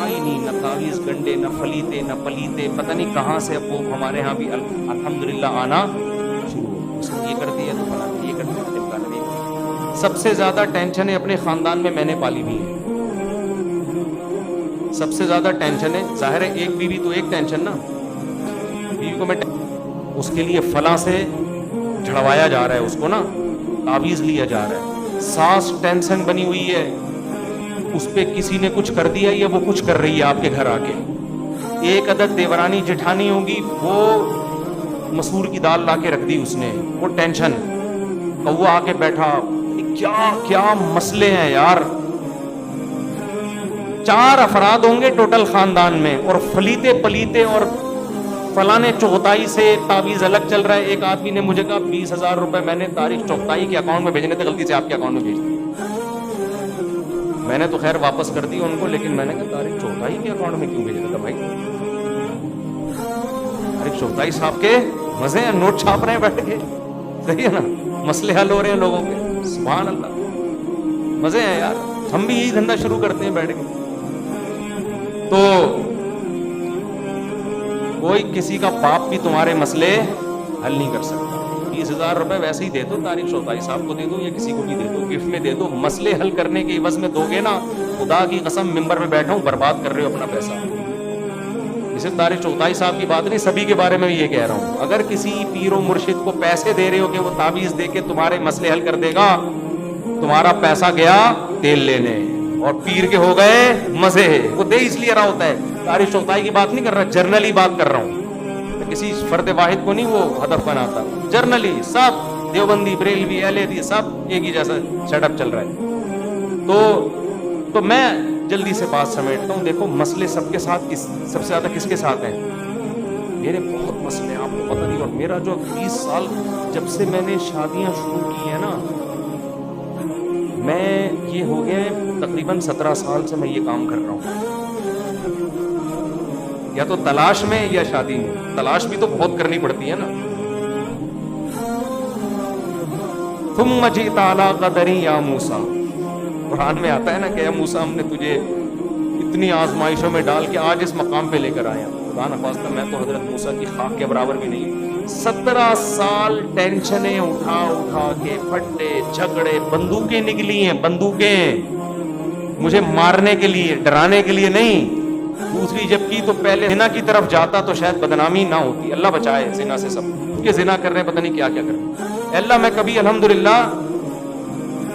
تھا ہی نہیں، نہ تعویذ گنڈے، نہ فلیتے، نہ پلیتے، پتہ نہیں کہاں سے اب وہ ہمارے ہاں بھی الحمدللہ آنا شروع ہو. اس نے یہ کر دیا تو فلاں نے یہ کر دیا، ٹمکانا نہیں. سب سے زیادہ ٹینشنیں اپنے خاندان میں نے پالی ہوئی ہیں. سب سے زیادہ ٹینشن ہے، ظاہر ہے ایک بیوی تو ایک ٹینشن نا، بیوی کو میں اس کے لیے فلاں سے جھڑوایا جا رہا ہے، اس کو نا تعویذ لیا جا رہا ہے. ساس ٹینشن بنی ہوئی ہے، اس پہ کسی نے کچھ کر دیا یا وہ کچھ کر رہی ہے آپ کے گھر آ کے. ایک عدد دیورانی جٹھانی ہوگی، وہ مسور کی دال لا کے رکھ دی اس نے، وہ ٹینشن. وہ آ کے بیٹھا، کیا کیا مسئلے ہیں یار. 4 افراد ہوں گے ٹوٹل خاندان میں، اور فلیتے پلیتے اور فلانے چوتھائی سے تعویذ الگ چل رہا ہے. ایک آدمی نے مجھے کہا 20,000 روپے میں نے تاریخ چوتھائی کے اکاؤنٹ میں بھیجنے تھے، غلطی سے آپ کے اکاؤنٹ میں بھیج دیے. میں نے تو خیر واپس کر دی ان کو، لیکن میں نے کہا تاریخ چوتھائی کے اکاؤنٹ میں کیوں بھیجا تھا بھائی؟ تاریخ چوتھائی صاحب کے مزے ہیں، نوٹ چھاپ رہے ہیں بیٹھ کے، صحیح ہے نا، مسئلے حل ہو رہے ہیں لوگوں کے. سبحان اللہ، مزے ہیں یار. ہم بھی یہی دھندا شروع کرتے ہیں بیٹھ کے. تو کوئی کسی کا باپ بھی تمہارے مسئلے حل نہیں کر سکتا. 20,000 روپے ویسے ہی دے دو، تاریخ چوتھائی صاحب کو دے دو یا کسی کو بھی دے دو، گفٹ میں دے دو. مسئلے حل کرنے کے عوض میں دو گے نا، خدا کی قسم ممبر پہ بیٹھا ہوں، برباد کر رہے ہو اپنا پیسہ. اسے تاریخ چوتھائی صاحب کی بات نہیں، سبھی کے بارے میں یہ کہہ رہا ہوں. اگر کسی پیر و مرشد کو پیسے دے رہے ہو کہ وہ تعویذ دے کے تمہارے مسئلے حل کر دے گا، تمہارا پیسہ گیا تیل لینے اور پیر کے ہو گئے مزے. وہ دے اس لیے رہا ہوتا ہے. تاریخ چوتھائی کی بات نہیں کر رہا، جرنلی بات کر رہا ہوں. کسی فرد واحد کو نہیں وہ ہدف بناتا، جرنلی سب دیوبندی بریلوی اہل حدیث سب ایک ہی جیسا سیٹ اپ چل رہا ہے. تو میں جلدی سے بات سمیٹتا ہوں. دیکھو مسئلے سب کے ساتھ سب سے زیادہ کس کے ساتھ ہیں؟ میرے بہت مسئلے ہیں، آپ کو پتہ نہیں. اور میرا جو 20 سال جب سے میں نے شادیاں شروع کی ہیں نا، میں یہ ہو گیا تقریباً 17 سال سے میں یہ کام کر رہا ہوں. یا تو تلاش میں یا شادی میں. تلاش بھی تو بہت کرنی پڑتی ہے نا. ثم جئت علی قدری یا موسیٰ، قرآن میں آتا ہے نا کہ اے موسیٰ ہم نے تجھے اتنی آزمائشوں میں ڈال کے آج اس مقام پہ لے کر آئے ہیں. خدا نخواستہ میں تو حضرت موسیٰ کی خاک کے برابر بھی نہیں. 17 سال ٹینشنیں اٹھا اٹھا کے، پھٹے جھگڑے، بندوقیں نکلی ہیں، بندوقیں مجھے مارنے کے لیے، ڈرانے کے لیے نہیں. دوسری جب کی تو پہلے زنا کی طرف جاتا تو شاید بدنامی نہ ہوتی. اللہ بچائے زنا سے. سب کہ زنا کر رہے ہیں، پتہ نہیں کیا کیا کر رہے ہیں. اللہ میں کبھی الحمدللہ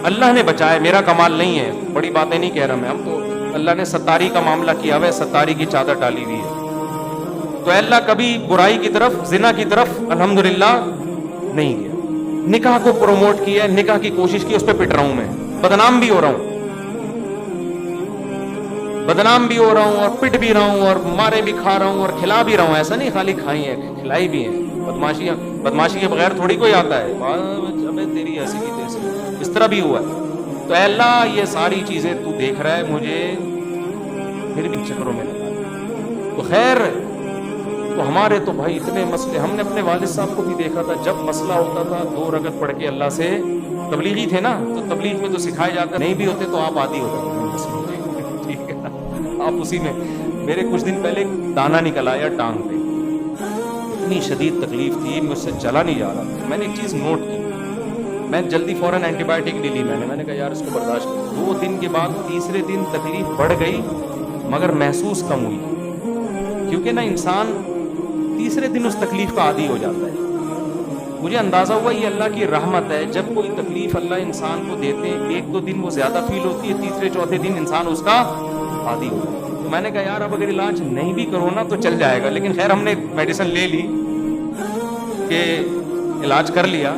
اللہ نے بچائے، میرا کمال نہیں ہے، بڑی باتیں نہیں کہہ رہا میں. ہم تو اللہ نے ستاری کا معاملہ کیا ہوا ہے، ستاری کی چادر ڈالی ہوئی ہے. تو اللہ کبھی برائی کی طرف، زنا کی طرف الحمدللہ نہیں گیا. نکاح کو پروموٹ کیا، نکاح کی کوشش کی، اس پہ پٹ رہا ہوں میں، بدنام بھی ہو رہا ہوں، بدنام بھی ہو رہا ہوں اور پٹ بھی رہا ہوں اور مارے بھی کھا رہا ہوں اور کھلا بھی رہا ہوں. ایسا نہیں خالی کھائی ہیں، کھلائی بھی ہیں. بدماشی کے بغیر تھوڑی کوئی آتا ہے. ابے تیری ایسی کی تیسی، اس طرح بھی ہوا ہے. تو اے اللہ یہ ساری چیزیں تو دیکھ رہا ہے، مجھے پھر بھی چکروں میں لگا. تو خیر، تو ہمارے تو بھائی اتنے مسئلے. ہم نے اپنے والد صاحب کو بھی دیکھا تھا، جب مسئلہ ہوتا تھا 2 رکعت پڑھ کے اللہ سے، تبلیغی تھے نا، تو تبلیغ میں تو سکھائے جاتا نہیں بھی ہوتے تو آپ عادی ہو جاتے. ٹھیک ہے، آپ اسی میں. میرے کچھ دن پہلے دانا نکل آیا ٹانگ پہ، اتنی شدید تکلیف تھی، مجھ سے چلا نہیں جا رہا. میں نے ایک چیز نوٹ کی، میں جلدی فوراً اینٹی بایوٹک نہیں لی. میں نے کہا یار اس کو برداشت کر. 2 دن کے بعد تیسرے دن تکلیف بڑھ گئی مگر محسوس کم ہوئی، کیونکہ نا انسان تیسرے دن اس تکلیف کا عادی ہو جاتا ہے. مجھے اندازہ ہوا یہ اللہ کی رحمت ہے. جب کوئی تکلیف اللہ انسان کو دیتے ہیں، 1-2 دن وہ زیادہ فیل ہوتی ہے، تیسرے چوتھے دن انسان اس کا عادی ہو جاتا ہے. تو میں نے کہا یار اب اگر علاج نہیں بھی کرو نا تو چل جائے گا. لیکن خیر ہم نے میڈیسن لے لی کہ علاج کر لیا،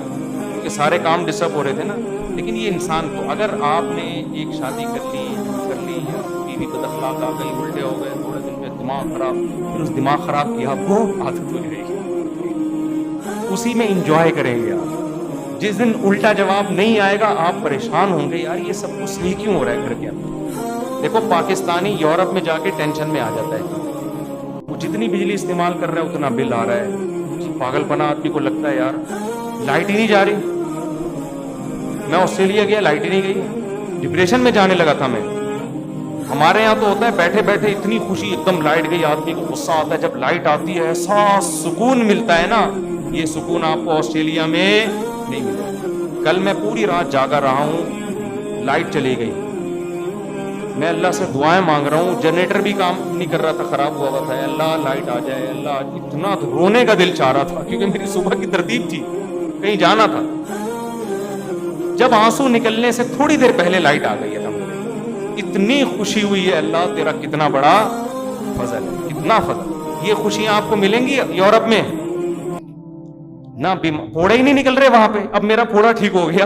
کہ سارے کام ڈسٹرب ہو رہے تھے نا. لیکن یہ انسان کو، اگر آپ نے ایک شادی کر لی، بیوی بد اخلاق آ گئی، الٹے ہو گئے، تھوڑے دن میں دماغ خراب، پھر اس دماغ خراب کیا وہ عادت ہو جائے گی. اسی میں انجوائے کریں گے آپ. جس دن الٹا جواب نہیں آئے گا آپ پریشان ہوں گے، یار یہ سب کچھ صحیح کیوں ہو رہا ہے گھر کے اندر. دیکھو پاکستانی یورپ میں جا کے ٹینشن میں آ جاتا ہے، وہ جتنی بجلی استعمال کر رہا ہے اتنا بل آ رہا ہے. پاگل پنا آدمی کو لگتا ہے یار لائٹ ہی نہیں جا رہی. میں آسٹریلیا گیا، لائٹ ہی نہیں گئی، ڈپریشن میں جانے لگا تھا میں. ہمارے یہاں تو ہوتا ہے بیٹھے بیٹھے اتنی خوشی، ایک دم لائٹ گئی آدمی کو غصہ آتا ہے، جب لائٹ آتی ہے ایسا سکون ملتا ہے نا، یہ سکون آپ کو آسٹریلیا میں نہیں ملے۔ کل میں پوری رات جاگا رہا ہوں، لائٹ چلی گئی، میں اللہ سے دعائیں مانگ رہا ہوں، جنریٹر بھی کام نہیں کر رہا تھا، خراب ہوا ہوا تھا، اللہ لائٹ آ جائے اللہ، اتنا رونے کا دل چاہ رہا تھا کیونکہ میری صبح کی ترتیب تھی، کہیں جانا تھا۔ جب آنسو نکلنے سے تھوڑی دیر پہلے لائٹ آ گئی، اتنی خوشی ہوئی ہے، اللہ تیرا کتنا بڑا فضل ہے، کتنا فضل۔ یہ خوشیاں آپ کو ملیں گی یورپ میں نہ، پھوڑے ہی نہیں نکل رہے وہاں پہ، اب میرا پھوڑا ٹھیک ہو گیا۔